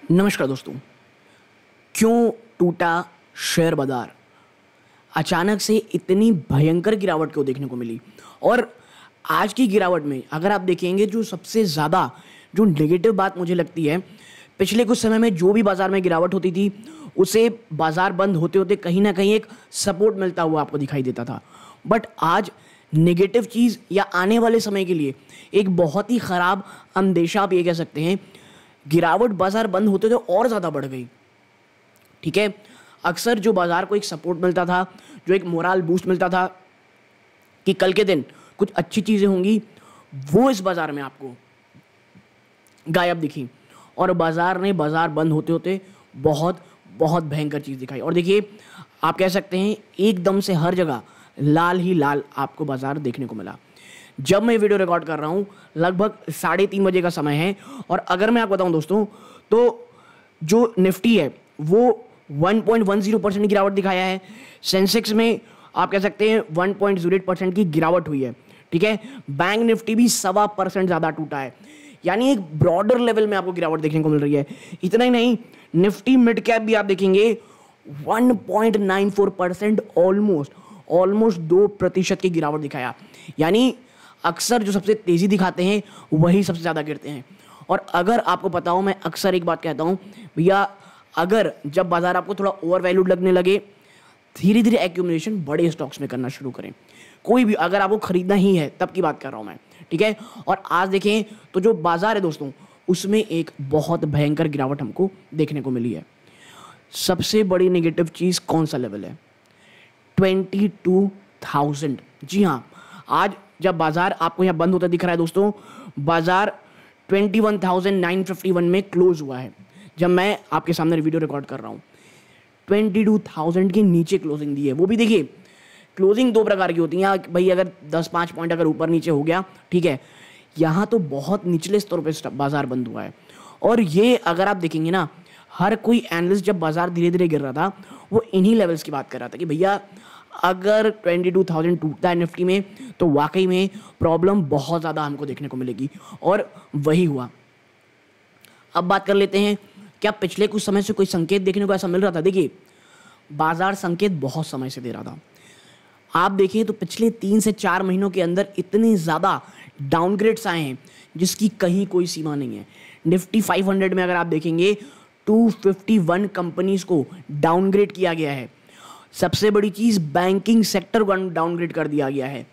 नमस्कार दोस्तों। क्यों टूटा शेयर बाजार? अचानक से इतनी भयंकर गिरावट क्यों देखने को मिली? और आज की गिरावट में अगर आप देखेंगे जो सबसे ज़्यादा जो नेगेटिव बात मुझे लगती है, पिछले कुछ समय में जो भी बाज़ार में गिरावट होती थी उसे बाज़ार बंद होते होते कहीं ना कहीं एक सपोर्ट मिलता हुआ आपको दिखाई देता था। बट आज नेगेटिव चीज़ या आने वाले समय के लिए एक बहुत ही ख़राब अंदेशा आप ये कह सकते हैं, गिरावट बाज़ार बंद होते तो और ज़्यादा बढ़ गई। ठीक है, अक्सर जो बाज़ार को एक सपोर्ट मिलता था, जो एक मोरल बूस्ट मिलता था कि कल के दिन कुछ अच्छी चीज़ें होंगी, वो इस बाज़ार में आपको गायब दिखी और बाज़ार ने बाज़ार बंद होते होते बहुत बहुत भयंकर चीज़ दिखाई। और देखिए, आप कह सकते हैं एकदम से हर जगह लाल ही लाल आपको बाज़ार देखने को मिला। जब मैं वीडियो रिकॉर्ड कर रहा हूँ लगभग 3:30 बजे का समय है और अगर मैं आपको बताऊँ दोस्तों, तो जो निफ्टी है वो 1.10% की गिरावट दिखाया है। सेंसेक्स में आप कह सकते हैं 1.08% की गिरावट हुई है। ठीक है, बैंक निफ्टी भी 1.25% ज़्यादा टूटा है। यानी एक ब्रॉडर लेवल में आपको गिरावट देखने को मिल रही है। इतना ही नहीं, निफ्टी मिड कैप भी आप देखेंगे 1.94%, ऑलमोस्ट 2% की गिरावट दिखाया। यानी अक्सर जो सबसे तेज़ी दिखाते हैं वही सबसे ज़्यादा गिरते हैं। और अगर आपको पता हो, मैं अक्सर एक बात कहता हूँ भैया, अगर जब बाज़ार आपको थोड़ा ओवर वैल्यूड लगने लगे, धीरे धीरे एक्यूमुलेशन बड़े स्टॉक्स में करना शुरू करें। कोई भी, अगर आपको खरीदना ही है तब की बात कर रहा हूँ मैं। ठीक है, और आज देखें तो जो बाज़ार है दोस्तों, उसमें एक बहुत भयंकर गिरावट हमको देखने को मिली है। सबसे बड़ी नेगेटिव चीज़ कौन सा लेवल है? 22,000। जी हाँ, आज जब बाजार आपको यहाँ बंद होता दिख रहा है दोस्तों, बाजार 21,951 में क्लोज हुआ है। जब मैं आपके सामने वीडियो रिकॉर्ड कर रहा हूँ 22,000 के नीचे क्लोजिंग दी है। वो भी देखिए, क्लोजिंग दो प्रकार की होती है भाई, अगर 10-5 पॉइंट अगर ऊपर नीचे हो गया, ठीक है, यहाँ तो बहुत निचले स्तर पर बाजार बंद हुआ है। और ये अगर आप देखेंगे ना, हर कोई एनालिस्ट जब बाजार धीरे धीरे गिर रहा था वो इन्हीं लेवल्स की बात कर रहा था कि भैया अगर 22,000 टूटता है निफ्टी में तो वाकई में प्रॉब्लम बहुत ज़्यादा हमको देखने को मिलेगी, और वही हुआ। अब बात कर लेते हैं, क्या पिछले कुछ समय से कोई संकेत देखने को ऐसा मिल रहा था? देखिए, बाजार संकेत बहुत समय से दे रहा था। आप देखिए तो पिछले 3 से 4 महीनों के अंदर इतने ज़्यादा डाउनग्रेड्स आए हैं जिसकी कहीं कोई सीमा नहीं है। निफ्टी 500 में अगर आप देखेंगे 251 कंपनीज को डाउनग्रेड किया गया है। सबसे बड़ी चीज़, बैंकिंग सेक्टर को डाउनग्रेड कर दिया गया है।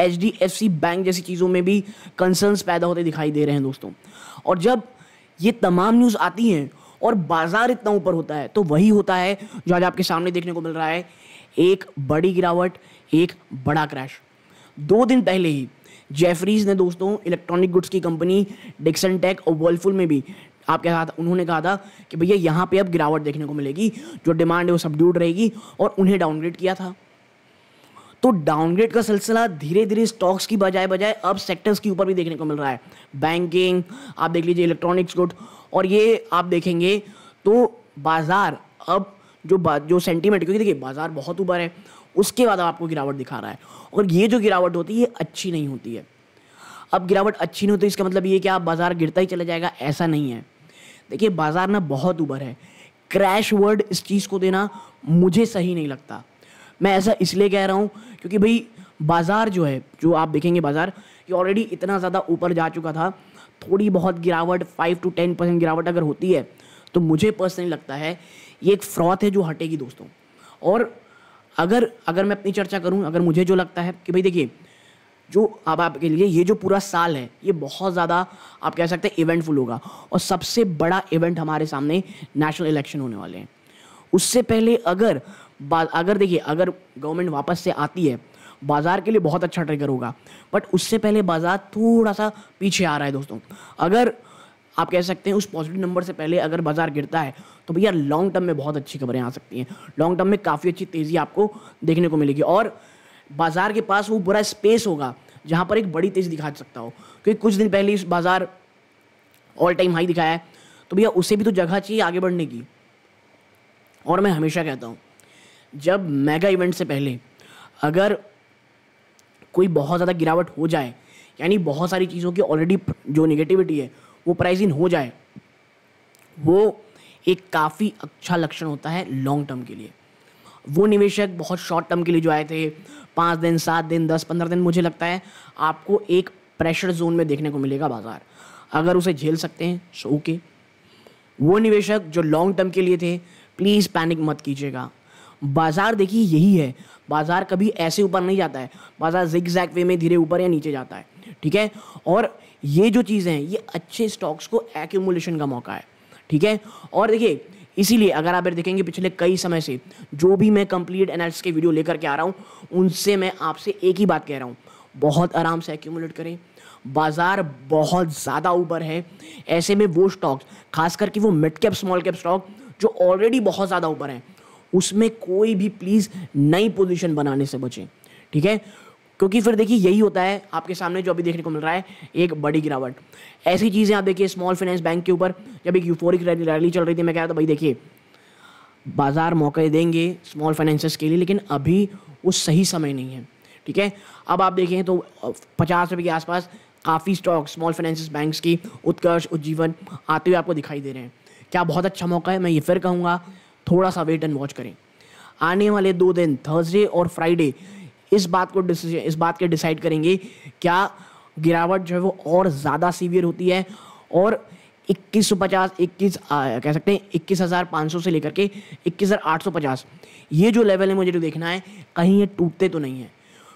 HDFC बैंक जैसी चीज़ों में भी कंसर्न्स पैदा होते दिखाई दे रहे हैं दोस्तों। और जब ये तमाम न्यूज़ आती हैं और बाजार इतना ऊपर होता है तो वही होता है जो आज आपके सामने देखने को मिल रहा है, एक बड़ी गिरावट, एक बड़ा क्रैश। 2 दिन पहले ही जेफरीज ने दोस्तों इलेक्ट्रॉनिक गुड्स की कंपनी डिक्सन टेक और वर्लपुल में भी आपके साथ उन्होंने कहा था कि भैया यहाँ पे अब गिरावट देखने को मिलेगी, जो डिमांड है वो सबड्यूड रहेगी, और उन्हें डाउनग्रेड किया था। तो डाउनग्रेड का सिलसिला धीरे धीरे स्टॉक्स की बजाय अब सेक्टर्स के ऊपर भी देखने को मिल रहा है। बैंकिंग, आप देख लीजिए, इलेक्ट्रॉनिक्स गुड, और ये आप देखेंगे तो बाजार अब जो सेंटीमेंट, क्योंकि देखिए बाजार बहुत ऊपर है, उसके बाद आपको गिरावट दिखा रहा है। और ये जो गिरावट होती है ये अच्छी नहीं होती है। अब गिरावट अच्छी नहीं होती इसका मतलब ये कि आप बाजार गिरता ही चला जाएगा, ऐसा नहीं है। देखिए, बाजार ना बहुत ऊपर है। क्रैश वर्ड इस चीज़ को देना मुझे सही नहीं लगता। मैं ऐसा इसलिए कह रहा हूँ क्योंकि भाई बाजार जो है, जो आप देखेंगे बाजार ये ऑलरेडी इतना ज़्यादा ऊपर जा चुका था। थोड़ी बहुत गिरावट, 5 to 10% गिरावट अगर होती है तो मुझे पर्सनली लगता है ये एक फ्रॉथ है जो हटेगी दोस्तों। और अगर मैं अपनी चर्चा करूँ, अगर मुझे जो लगता है कि भाई देखिए, जो अब आपके लिए ये जो पूरा साल है ये बहुत ज़्यादा आप कह सकते हैं इवेंटफुल होगा, और सबसे बड़ा इवेंट हमारे सामने नेशनल इलेक्शन होने वाले हैं। उससे पहले अगर देखिए, अगर गवर्नमेंट वापस से आती है, बाजार के लिए बहुत अच्छा ट्रिगर होगा, बट उससे पहले बाजार थोड़ा सा पीछे आ रहा है दोस्तों। अगर आप कह सकते हैं उस पॉजिटिव नंबर से पहले अगर बाजार गिरता है तो भैया लॉन्ग टर्म में बहुत अच्छी खबरें आ सकती हैं। लॉन्ग टर्म में काफ़ी अच्छी तेज़ी आपको देखने को मिलेगी, और बाजार के पास वो बड़ा स्पेस होगा जहां पर एक बड़ी तेज़ी दिखा सकता हो। क्योंकि कुछ दिन पहले इस बाजार ऑल टाइम हाई दिखाया है, तो भैया उसे भी तो जगह चाहिए आगे बढ़ने की। और मैं हमेशा कहता हूं, जब मेगा इवेंट से पहले अगर कोई बहुत ज़्यादा गिरावट हो जाए, यानी बहुत सारी चीज़ों की ऑलरेडी जो नेगेटिविटी है वो प्राइस इन हो जाए, वो एक काफ़ी अच्छा लक्षण होता है लॉन्ग टर्म के लिए। वो निवेशक बहुत शॉर्ट टर्म के लिए जो आए थे 5 दिन, 7 दिन, 10-15 दिन, मुझे लगता है आपको एक प्रेशर जोन में देखने को मिलेगा बाजार। अगर उसे झेल सकते हैं सो ओके। वो निवेशक जो लॉन्ग टर्म के लिए थे, प्लीज़ पैनिक मत कीजिएगा। बाजार देखिए यही है, बाजार कभी ऐसे ऊपर नहीं जाता है, बाजार जिगजैग वे में धीरे ऊपर या नीचे जाता है, ठीक है। और ये जो चीज़ें हैं ये अच्छे स्टॉक्स को एक्यूमुलेशन का मौका है, ठीक है। और देखिए इसीलिए अगर आप देखेंगे पिछले कई समय से जो भी मैं कंप्लीट एनालिसिस के वीडियो लेकर के आ रहा हूँ, उनसे मैं आपसे एक ही बात कह रहा हूँ, बहुत आराम से एक्यूमुलेट करें। बाजार बहुत ज़्यादा ऊपर है, ऐसे में वो स्टॉक्स खास करके वो mid cap small cap stock जो ऑलरेडी बहुत ज़्यादा ऊपर हैं, उसमें कोई भी प्लीज़ नई पोजीशन बनाने से बचें, ठीक है। क्योंकि फिर देखिए यही होता है आपके सामने जो अभी देखने को मिल रहा है, एक बड़ी गिरावट। ऐसी चीज़ें आप देखिए स्मॉल फाइनेंस बैंक के ऊपर जब एक यूफोरिक रैली चल रही थी, मैं कह रहा था भाई देखिए बाजार मौके देंगे स्मॉल फाइनेंसेस के लिए, लेकिन अभी वो सही समय नहीं है, ठीक है। अब आप देखें तो 50 रुपये के आसपास काफ़ी स्टॉक स्मॉल फाइनेंसेस बैंक्स की उत्कर्ष, उज्जीवन आते हुए आपको दिखाई दे रहे हैं। क्या बहुत अच्छा मौका है? मैं ये फिर कहूँगा थोड़ा सा वेट एंड वॉच करें। आने वाले 2 दिन थर्सडे और फ्राइडे इस बात के डिसाइड करेंगे क्या गिरावट जो है वो और ज़्यादा सीवियर होती है और 2150 कह सकते हैं 21,500 से लेकर के 21,850 ये जो लेवल है मुझे जो देखना है कहीं ये टूटते तो नहीं है।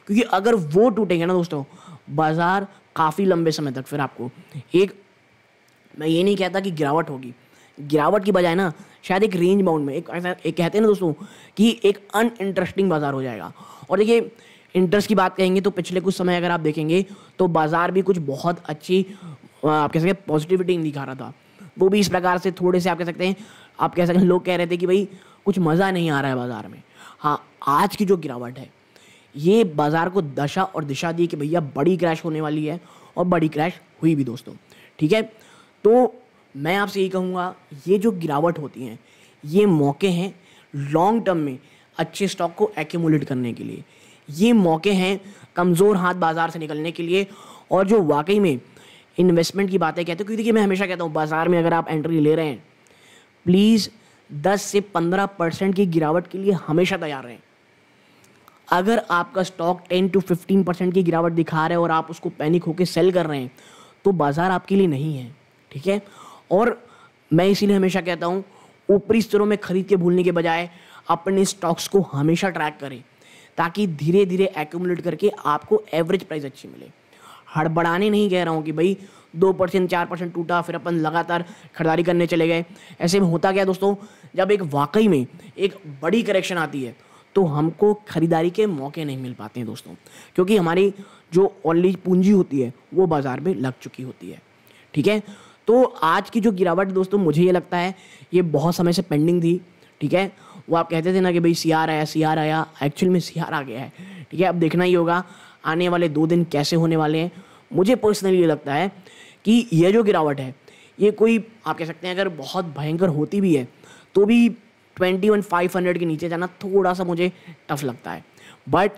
क्योंकि अगर वो टूटेंगे ना दोस्तों, बाजार काफ़ी लंबे समय तक फिर आपको मैं ये नहीं कहता कि गिरावट होगी, गिरावट की बजाय ना शायद एक रेंज बाउंड में एक कहते हैं ना दोस्तों कि एक अनइंटरेस्टिंग बाजार हो जाएगा। और देखिए इंटरेस्ट की बात कहेंगे तो पिछले कुछ समय अगर आप देखेंगे तो बाजार भी कुछ बहुत अच्छी आप कह सकते हैं पॉजिटिविटी दिखा रहा था। वो भी इस प्रकार से थोड़े से आप कह सकते हैं लोग कह रहे थे कि भाई कुछ मज़ा नहीं आ रहा है बाजार में। हाँ, आज की जो गिरावट है ये बाजार को दशा और दिशा दी कि भैया बड़ी क्रैश होने वाली है, और बड़ी क्रैश हुई भी दोस्तों, ठीक है। तो मैं आपसे यही कहूँगा ये जो गिरावट होती हैं ये मौके हैं लॉन्ग टर्म में अच्छे स्टॉक को एक्यूमुलेट करने के लिए, ये मौके हैं कमज़ोर हाथ बाजार से निकलने के लिए। और जो वाकई में इन्वेस्टमेंट की बातें कहते हैं, क्योंकि देखिए मैं हमेशा कहता हूँ बाजार में अगर आप एंट्री ले रहे हैं प्लीज़ 10 से 15% की गिरावट के लिए हमेशा तैयार रहें। अगर आपका स्टॉक 10 to 15% की गिरावट दिखा रहा है और आप उसको पैनिक होकर सेल कर रहे हैं तो बाजार आपके लिए नहीं है, ठीक है। और मैं इसीलिए हमेशा कहता हूँ ऊपरी स्तरों में खरीद के भूलने के बजाय अपने स्टॉक्स को हमेशा ट्रैक करें ताकि धीरे धीरे एक्यूमुलेट करके आपको एवरेज प्राइस अच्छी मिले। हड़बड़ाने नहीं कह रहा हूँ कि भाई 2% 4% टूटा फिर अपन लगातार खरीदारी करने चले गए। ऐसे में होता क्या दोस्तों, जब एक वाकई में एक बड़ी करेक्शन आती है तो हमको खरीदारी के मौके नहीं मिल पाते हैं दोस्तों, क्योंकि हमारी जो ऑलरेडी पूंजी होती है वो बाजार में लग चुकी होती है, ठीक है। तो आज की जो गिरावट दोस्तों मुझे ये लगता है ये बहुत समय से पेंडिंग थी, ठीक है। वो आप कहते थे ना कि भाई सीआर आया, एक्चुअल में सीआर आ गया है, ठीक है। अब देखना ही होगा आने वाले 2 दिन कैसे होने वाले हैं। मुझे पर्सनली ये लगता है कि ये जो गिरावट है ये कोई आप कह सकते हैं अगर बहुत भयंकर होती भी है तो भी 21,500 के नीचे जाना थोड़ा सा मुझे टफ लगता है। बट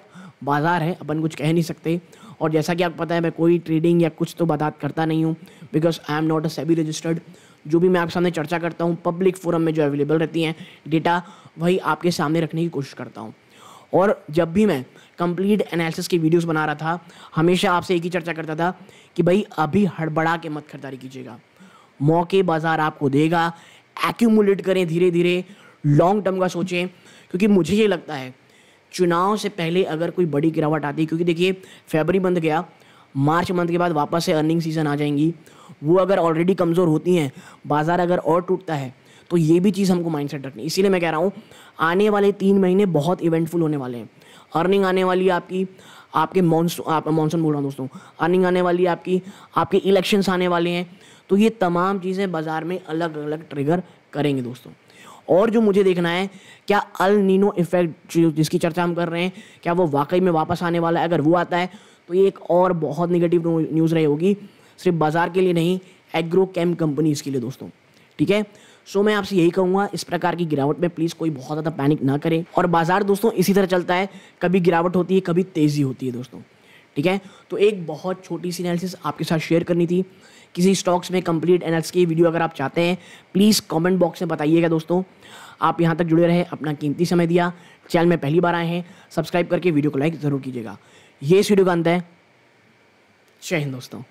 बाजार है, अपन कुछ कह नहीं सकते। और जैसा कि आपको पता है मैं कोई ट्रेडिंग या कुछ तो बात करता नहीं हूँ, because I am not a SEBI registered. जो भी मैं आपके सामने चर्चा करता हूँ पब्लिक फोरम में जो अवेलेबल रहती हैं डेटा, वही आपके सामने रखने की कोशिश करता हूँ। और जब भी मैं कंप्लीट एनालिसिस की वीडियोस बना रहा था हमेशा आपसे एक ही चर्चा करता था कि भाई अभी हड़बड़ा के मत खरीदारी कीजिएगा, मौके बाजार आपको देगा, एक्यूमुलेट करें धीरे धीरे, लॉन्ग टर्म का सोचें। क्योंकि मुझे ये लगता है चुनाव से पहले अगर कोई बड़ी गिरावट आती है, क्योंकि देखिए फरवरी मंथ गया, मार्च मंथ के बाद वापस से अर्निंग सीजन आ जाएंगी, वो अगर ऑलरेडी कमज़ोर होती हैं, बाजार अगर और टूटता है तो ये भी चीज़ हमको माइंडसेट रखनी। इसीलिए मैं कह रहा हूँ आने वाले 3 महीने बहुत इवेंटफुल होने वाले हैं। अर्निंग आने वाली है आपके मॉनसून बोल रहा हूँ दोस्तों, अर्निंग आने वाली है आपके इलेक्शंस आने वाले हैं। तो ये तमाम चीज़ें बाजार में अलग अलग ट्रिगर करेंगे दोस्तों। और जो मुझे देखना है क्या अल नीनो इफेक्ट जिसकी चर्चा हम कर रहे हैं क्या वो वाकई में वापस आने वाला है। अगर वो आता है तो ये एक और बहुत निगेटिव न्यूज़ रही होगी, सिर्फ बाजार के लिए नहीं, एग्रो केम कंपनीज़ के लिए दोस्तों, ठीक है। सो मैं आपसे यही कहूँगा इस प्रकार की गिरावट में प्लीज़ कोई बहुत ज़्यादा पैनिक ना करें। और बाजार दोस्तों इसी तरह चलता है, कभी गिरावट होती है कभी तेज़ी होती है दोस्तों, ठीक है। तो एक बहुत छोटी सी एनालिसिस आपके साथ शेयर करनी थी किसी स्टॉक्स में कंप्लीट एनालिसिस की वीडियो अगर आप चाहते हैं, प्लीज़ कमेंट बॉक्स में बताइएगा दोस्तों। आप यहाँ तक जुड़े रहे, अपना कीमती समय दिया। चैनल में पहली बार आए हैं, सब्सक्राइब करके वीडियो को लाइक ज़रूर कीजिएगा। ये इस वीडियो का अंत है। जय हिंद दोस्तों।